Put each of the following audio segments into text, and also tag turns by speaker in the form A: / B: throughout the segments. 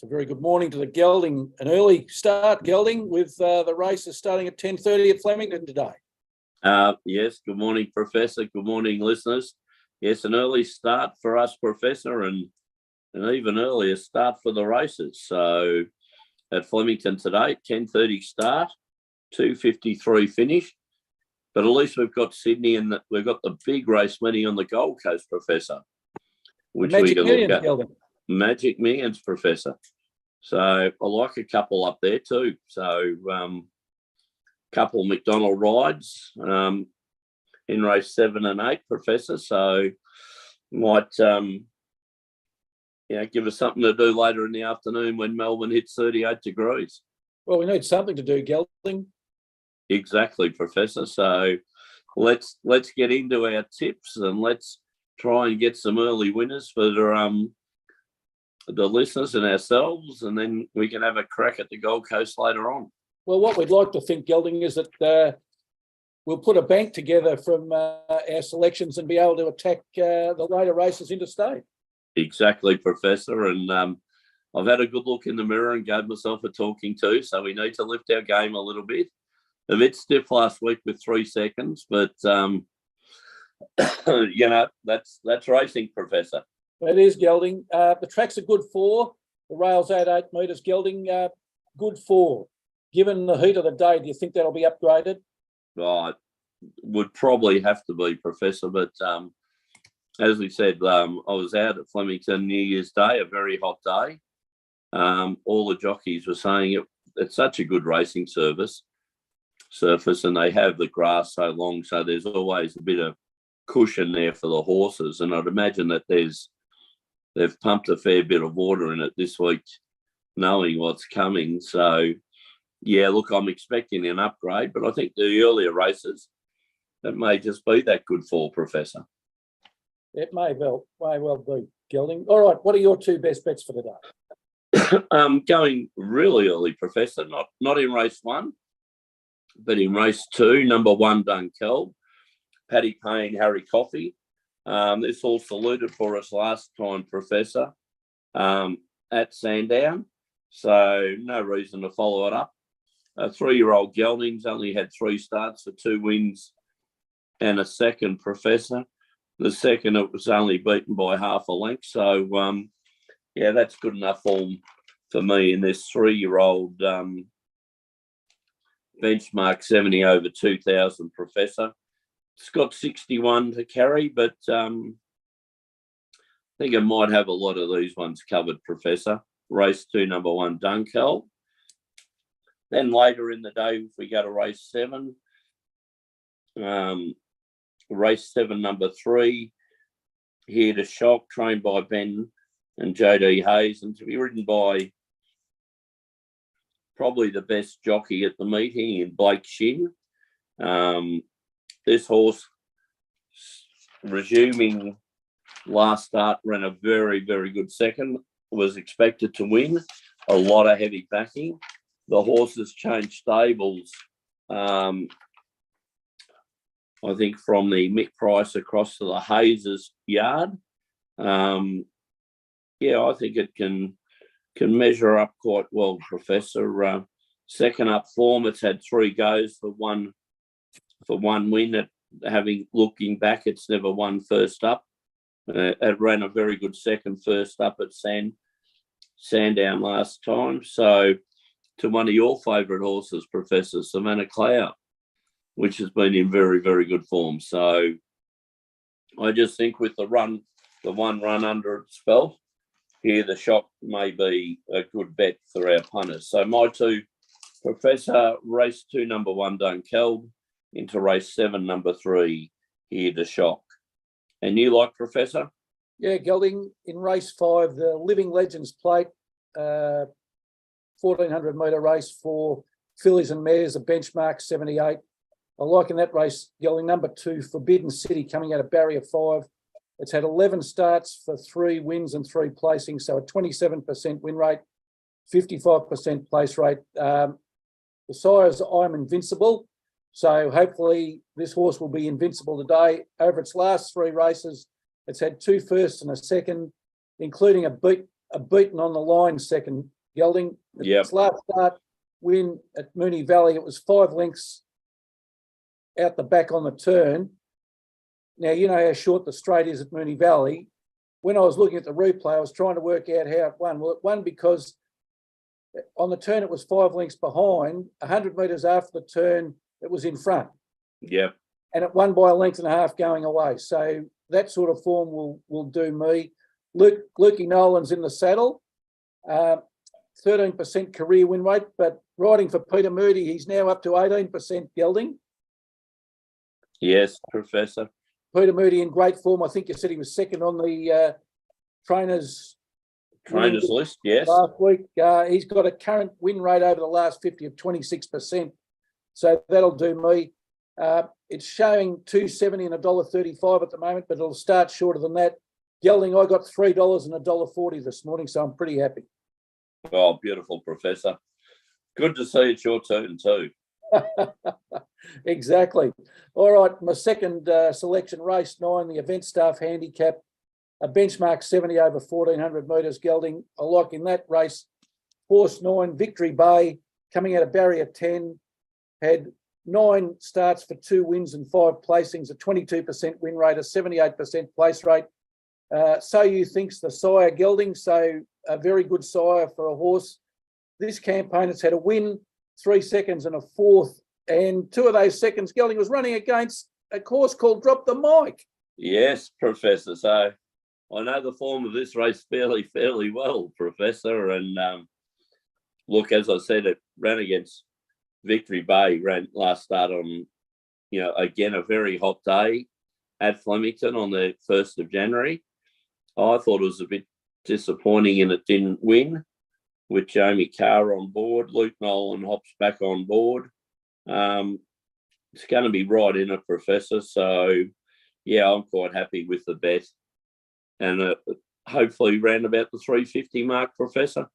A: A very good morning to the gelding, an early start gelding with the races starting at 10:30 at Flemington today.
B: Yes, good morning, Professor. Good morning, listeners. Yes, an early start for us, Professor, and an even earlier start for the races. So at Flemington today, 10:30 start, 2:53 finish. But at least we've got Sydney and we've got the big race meeting on the Gold Coast, Professor, which we can look at. Gelding. Magic Millions, Professor. So I like a couple up there too. So couple McDonald rides in race 7 and 8, Professor. So might give us something to do later in the afternoon when Melbourne hits 38 degrees.
A: Well, we need something to do, gelding.
B: Exactly, Professor. So let's get into our tips and let's try and get some early winners for the listeners and ourselves, and then we can have a crack at the Gold Coast later on.
A: Well, what we'd like to think, gelding, is that we'll put a bank together from our selections and be able to attack the later races interstate.
B: Exactly, Professor. And I've had a good look in the mirror and gave myself a talking to, so we need to lift our game a little bit. A bit stiff last week with 3 seconds, but that's racing, Professor.
A: It is, gelding. The track's a good 4. The rail's at 8 metres, gelding. Good 4. Given the heat of the day, do you think that'll be upgraded?
B: Right, would probably have to be, Professor. But as we said, I was out at Flemington New Year's Day, a very hot day. All the jockeys were saying it's such a good racing surface, and they have the grass so long, so there's always a bit of cushion there for the horses. And I'd imagine that they've pumped a fair bit of water in it this week, knowing what's coming. So, yeah, look, I'm expecting an upgrade, but I think the earlier races, that may just be that good fall, Professor.
A: It may well be, gelding. All right, what are your 2 best bets for the day?
B: Going really early, Professor, not in race 1, but in race 2, number 1, Dunkeld, Paddy Payne, Harry Coffey. This all saluted for us last time, Professor, at Sandown. So no reason to follow it up. A 3-year-old gelding's only had 3 starts for 2 wins and a second, Professor. The second, it was only beaten by half a length. So, that's good enough form for me in this 3-year-old benchmark 70 over 2,000, Professor. It's got 61 to carry, but I think it might have a lot of these ones covered, Professor. Race 2, number 1, Dunkeld. Then later in the day, if we go to race 7, number 3, Here to Shock, trained by Ben and JD Hayes, and to be ridden by probably the best jockey at the meeting in Blake Shin. This horse, resuming last start, ran a very, very good second, was expected to win, a lot of heavy backing. The horse has changed stables, I think, from the Mick Price across to the Hayes' yard. I think it can measure up quite well, Professor. Second up form, it's had 3 goes for one win. Looking back, it's never won first up. It ran a very good second first up at Sandown last time. So to one of your favourite horses, Professor, Savannah Cloud, which has been in very, very good form. So I just think with the one run under its belt, Here the Shock may be a good bet for our punters. So my 2, Professor, race 2, number 1, Dunkeld, into race 7, number 3, Here to Shock. And you like, Professor?
A: Yeah, gelding, in race 5, the Living Legends Plate, 1,400 metre race for fillies and mares, a benchmark 78. I like in that race, gelding, number 2, Forbidden City, coming out of barrier 5. It's had 11 starts for 3 wins and 3 placings, so a 27% win rate, 55% place rate. The sire's I'm Invincible, so hopefully this horse will be invincible today. Over its last 3 races, it's had 2 firsts and a second, including a beaten on the line second Gelding.
B: Yep.
A: Its last start win at Moonee Valley, it was 5 lengths out the back on the turn. Now, you know how short the straight is at Moonee Valley. When I was looking at the replay, I was trying to work out how it won. Well, it won because on the turn it was 5 lengths behind. 100 metres after the turn, it was in front.
B: Yep.
A: And it won by a length and a half going away. So that sort of form will do me. Lukey Nolan's in the saddle. 13% career win rate, but riding for Peter Moody, he's now up to 18% gelding.
B: Yes, Professor.
A: Peter Moody in great form. I think you said he was second on the trainers
B: List, yes.
A: last week. He's got a current win rate over the last 50 of 26%. So that'll do me. It's showing $2.70 and $1.35 at the moment, but it'll start shorter than that. Gelding, I got $3 and $1.40 this morning, so I'm pretty happy.
B: Oh, beautiful, Professor. Good to see it's your turn too.
A: Exactly. All right, my second selection, race 9, the event staff handicap, a benchmark 70 over 1,400 metres gelding. I like in that race, horse 9, Victory Bay, coming out of barrier 10, had 9 starts for 2 wins and 5 placings, a 22% win rate, a 78% place rate. So you think's the sire gelding, so a very good sire for a horse. This campaign, it's had a win, 3 seconds and a 4th, and 2 of those seconds, gelding was running against a course called Drop the Mic.
B: Yes, Professor. So I know the form of this race fairly well, Professor. And look, as I said, it ran against Victory Bay, ran last start on, again, a very hot day at Flemington on the 1st of January. I thought it was a bit disappointing and it didn't win, with Jamie Carr on board. Luke Nolan hops back on board. It's going to be right in it, Professor. So, yeah, I'm quite happy with the bet. And hopefully round about the 350 mark, Professor.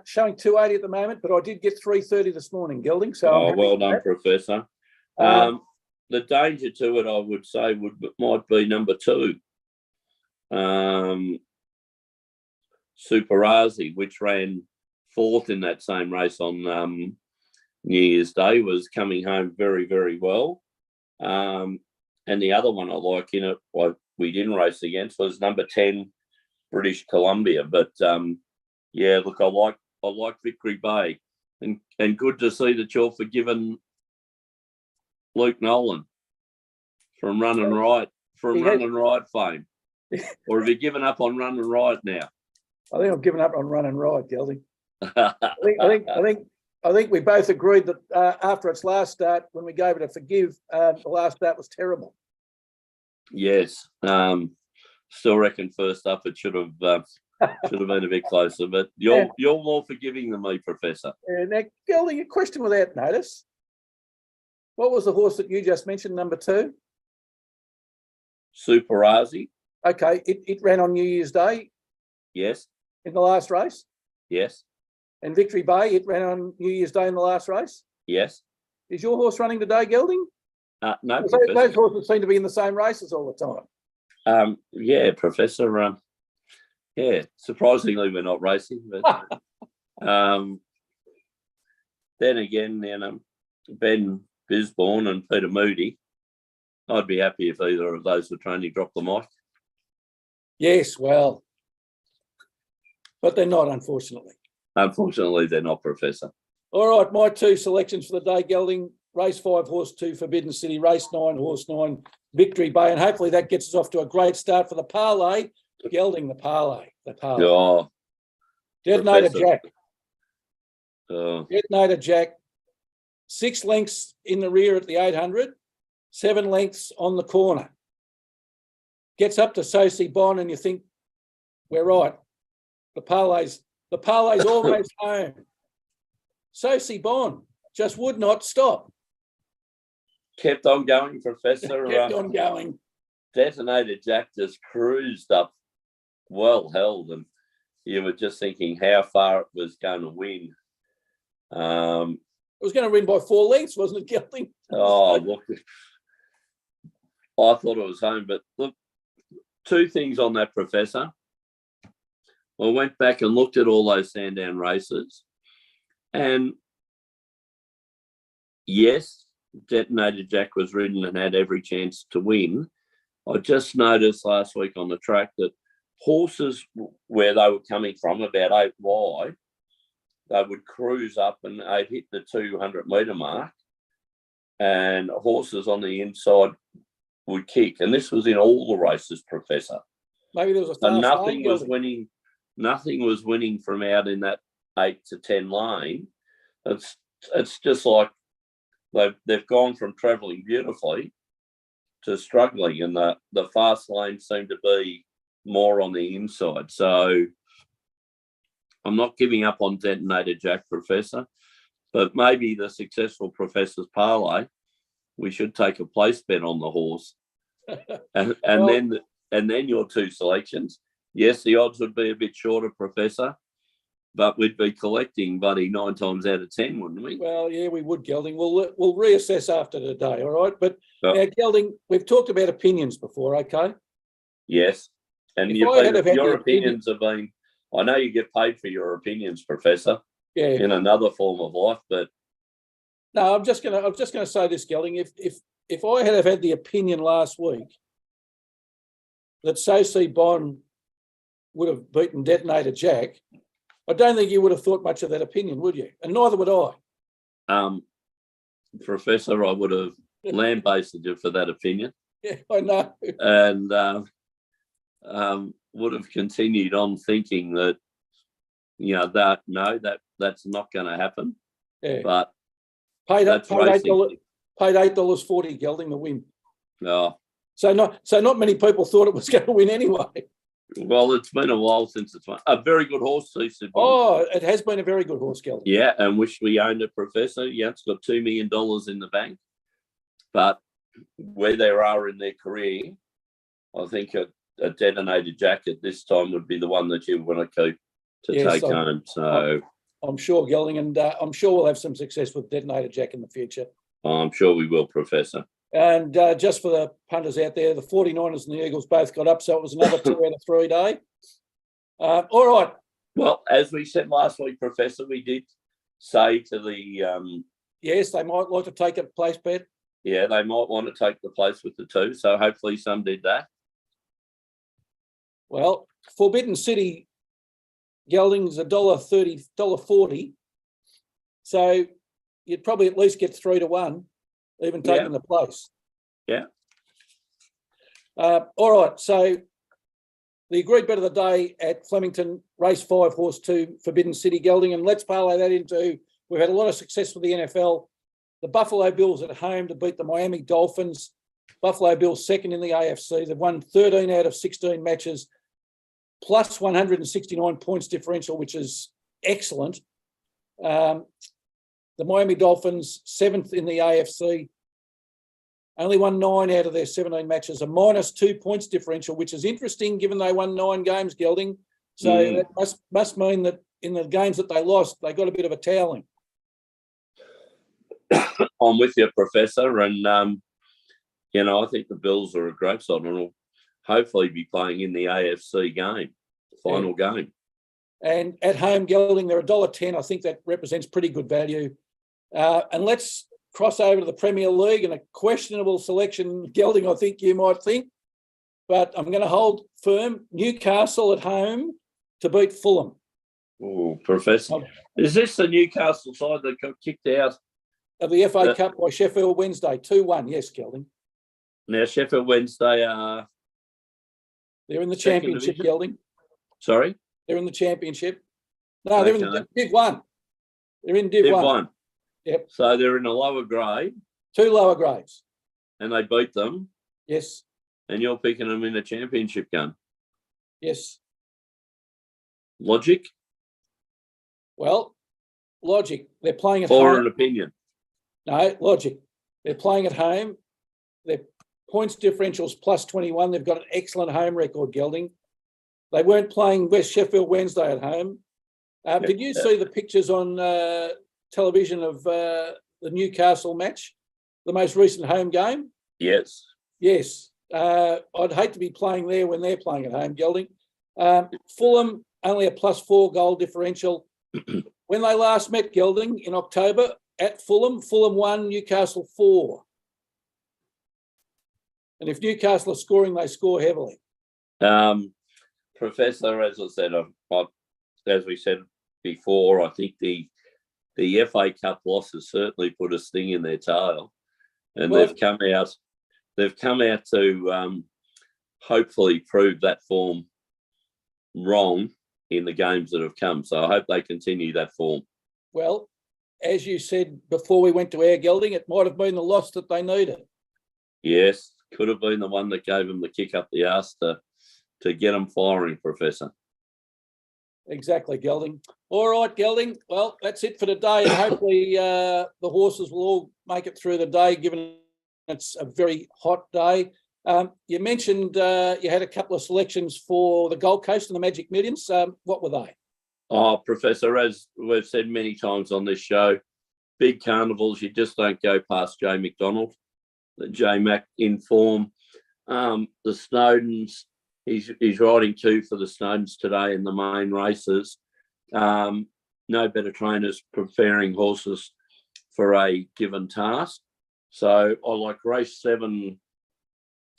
A: Showing 280 at the moment, but I did get 330 this morning, gelding. So
B: well done, Professor. The danger to it, I would say, might be number 2. Superazi, which ran 4th in that same race on New Year's Day, was coming home very, very well. And the other one I like in it, we didn't race against, was number 10, British Columbia. But yeah, look, I like Victory Bay, and good to see that you're forgiven Luke Nolan from Run and Ride fame. Or have you given up on Run and Ride now?
A: I think I've given up on Run and Ride, gelding. I think we both agreed that after its last start, when we gave it a forgive, the last start was terrible.
B: Yes, still reckon first up it should have been a bit closer, but you're more forgiving than me, Professor.
A: Now, gelding, a question without notice. What was the horse that you just mentioned, number 2?
B: Superazi.
A: Okay, it ran on New Year's Day.
B: Yes.
A: In the last race.
B: Yes.
A: And Victory Bay, it ran on New Year's Day in the last race.
B: Yes.
A: Is your horse running today, gelding?
B: No,
A: those horses seem to be in the same races all the
B: time. Yeah, Professor. Yeah, surprisingly, we're not racing, but then again, Ben Bisborn and Peter Moody, I'd be happy if either of those were training Drop the Mic.
A: Yes, well, but they're not, unfortunately.
B: Unfortunately, they're not, Professor.
A: All right, my 2 selections for the day, gelding. Race 5, horse 2, Forbidden City. Race 9, horse 9, Victory Bay. And hopefully that gets us off to a great start for the parlay. Gelding, the parlay.
B: Oh,
A: Detonator Jack.
B: Oh.
A: Detonator Jack. 6 lengths in the rear at the 800. 7 lengths on the corner. Gets up to Sosie Bon and you think, we're right. The parlay's almost home. Sosie Bon just would not stop.
B: Kept on going, Professor.
A: Kept on going.
B: Detonator Jack just cruised up, well held, and you were just thinking how far it was going to win.
A: It was going to win by 4 lengths, wasn't it, gelding?
B: Oh, look, I thought it was home, but look, 2 things on that, Professor. I went back and looked at all those Sandown races, and yes, Detonator Jack was ridden and had every chance to win. I just noticed last week on the track that horses where they were coming from, about 8 wide, they would cruise up and they'd hit the 200-metre mark, and horses on the inside would kick. And this was in all the races, Professor.
A: Maybe there was a
B: So
A: fast
B: nothing
A: lane
B: was
A: building.
B: winning. Nothing was winning from out in that 8 to 10 lane. It's just like they've gone from travelling beautifully to struggling, and the fast lanes seem to be more on the inside. So I'm not giving up on Detonator Jack, Professor, but maybe the successful Professor's parlay, we should take a place bet on the horse, and
A: Well-
B: then your two selections. Yes, the odds would be a bit shorter, Professor, but we'd be collecting, buddy, 9 times out of 10, wouldn't we?
A: Well, yeah, we would, Gelding. We'll reassess after today, all right? But
B: Yeah.
A: now, Gelding, we've talked about opinions before, okay?
B: Yes, and
A: If
B: you've
A: I had
B: been,
A: have had
B: your
A: the opinion-
B: opinions have been. I know you get paid for your opinions, Professor,
A: Yeah.
B: in another form of life, but
A: No, I'm just gonna say this, Gelding. If I had have had the opinion last week that Soci Bond would have beaten Detonator Jack, I don't think you would have thought much of that opinion, would you? And neither would I.
B: Professor, I would have lambasted you for that opinion,
A: Yeah, I know.
B: and would have continued on thinking that, that's not going to happen.
A: Yeah.
B: But
A: Paid
B: that's racing.
A: $8.40 Gelding to win.
B: No,
A: So not many people thought it was going to win anyway.
B: well, it's been a while since it's won. A very good horse, Soci Bond.
A: Oh, it has been a very good horse, Gelding.
B: Yeah, and wish we owned it, Professor. Yeah, it's got $2 million in the bank. But where they are in their career, I think a Detonator Jack at this time would be the one that you want to keep to
A: Yes,
B: take home. So
A: I'm sure, Gelding, and I'm sure we'll have some success with Detonator Jack in the future.
B: I'm sure we will, Professor.
A: And just for the punters out there, the 49ers and the Eagles both got up, so it was another 2 out of 3 day. All right.
B: Well, as we said last week, Professor, we did say to the,
A: Yes, they might like to take a place bet.
B: they might want to take the place with the 2. So hopefully some did that.
A: Well, Forbidden City Gelding's $1.30, $1.40. So you'd probably at least get 3 to 1, even taking the place.
B: Yeah.
A: All right. So the agreed bet of the day at Flemington, race 5, horse 2, Forbidden City Gelding. And let's parlay that into, we've had a lot of success with the NFL. The Buffalo Bills at home to beat the Miami Dolphins. Buffalo Bills second in the AFC. They've won 13 out of 16 matches, plus 169 points differential, which is excellent. The Miami Dolphins, 7th in the AFC, only won 9 out of their 17 matches, a minus 2 points differential, which is interesting given they won 9 games, Gelding. So that must mean that in the games that they lost, they got a bit of a toweling.
B: I'm with you, Professor. And, I think the Bills are a great side and will hopefully be playing in the AFC game, the final game.
A: And at home, Gelding, they're $1.10. I think that represents pretty good value. And let's cross over to the Premier League and a questionable selection, Gelding, I think you might think. But I'm going to hold firm. Newcastle at home to beat Fulham.
B: Oh, Professor. Is this the Newcastle side that got kicked out
A: Of the FA Cup by Sheffield Wednesday, 2-1. Yes, Gelding.
B: Now, Sheffield Wednesday are...
A: They're in the
B: Second
A: championship,
B: division?
A: Gelding.
B: Sorry?
A: They're in the championship. No, they're in
B: Okay.
A: Div 1. They're in Div
B: They've
A: 1.
B: won.
A: Yep.
B: So they're in a lower grade
A: 2 lower grades.
B: and they beat them,
A: Yes,
B: and you're picking them in a championship game.
A: yes.
B: Logic
A: Well, logic. They're playing at
B: or
A: home.
B: an opinion?
A: No, logic. They're playing at home. Their points differentials plus 21. They've got an excellent home record, Gelding. They weren't playing West Sheffield Wednesday at home. Did you see the pictures on television of the Newcastle match, the most recent home game?
B: Yes.
A: Yes. I'd hate to be playing there when they're playing at home, Gelding. Fulham only a +4 goal differential. When they last met, Gelding, in October at Fulham, Fulham won, Newcastle 4. And if Newcastle are scoring, they score heavily.
B: Professor, as I said, as we said before, I think the FA Cup losses certainly put a sting in their tail, and
A: Well,
B: they've come out. They've come out to hopefully prove that form wrong in the games that have come. So I hope they continue that form.
A: Well, as you said before we went to air, Gelding, it might have been the loss that they needed.
B: Yes, could have been the one that gave them the kick up the arse to get them firing, Professor.
A: Exactly, Gelding. All right, Gelding. Well, that's it for today. And hopefully the horses will all make it through the day, given it's a very hot day. You mentioned you had a couple of selections for the Gold Coast and the Magic Millions. What were they?
B: Oh, Professor, as we've said many times on this show, big carnivals, you just don't go past Jay McDonald. J Mac in form. The Snowdens, he's riding 2 for the Snowdens today in the main races. No better trainers preparing horses for a given task. So I like race 7,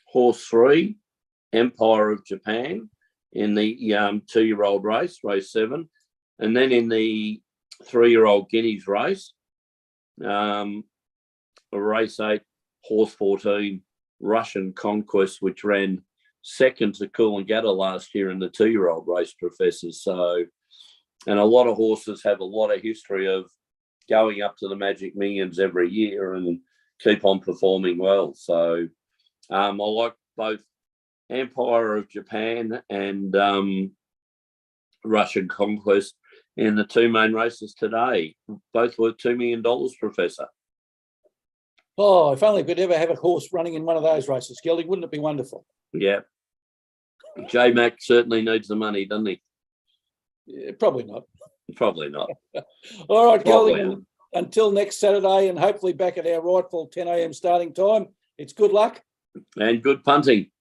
B: horse 3, Empire of Japan in the 2-year-old race 7. And then in the 3-year-old Guineas race, race 8, horse 14, Russian Conquest, which ran second to Coolangatta last year in the 2-year-old race, Professor. So, and a lot of horses have a lot of history of going up to the Magic Millions every year and keep on performing well. So I like both Empire of Japan and Russian Conquest in the 2 main races today, both worth $2 million, Professor.
A: Oh, if only we could ever have a horse running in one of those races, Gelding, wouldn't it be wonderful?
B: Yeah. J Mac certainly needs the money, doesn't he?
A: Yeah, probably not.
B: Probably not.
A: All right,
B: Probably
A: Gelding, until next Saturday and hopefully back at our rightful 10 a.m. starting time, it's good luck.
B: And good punting.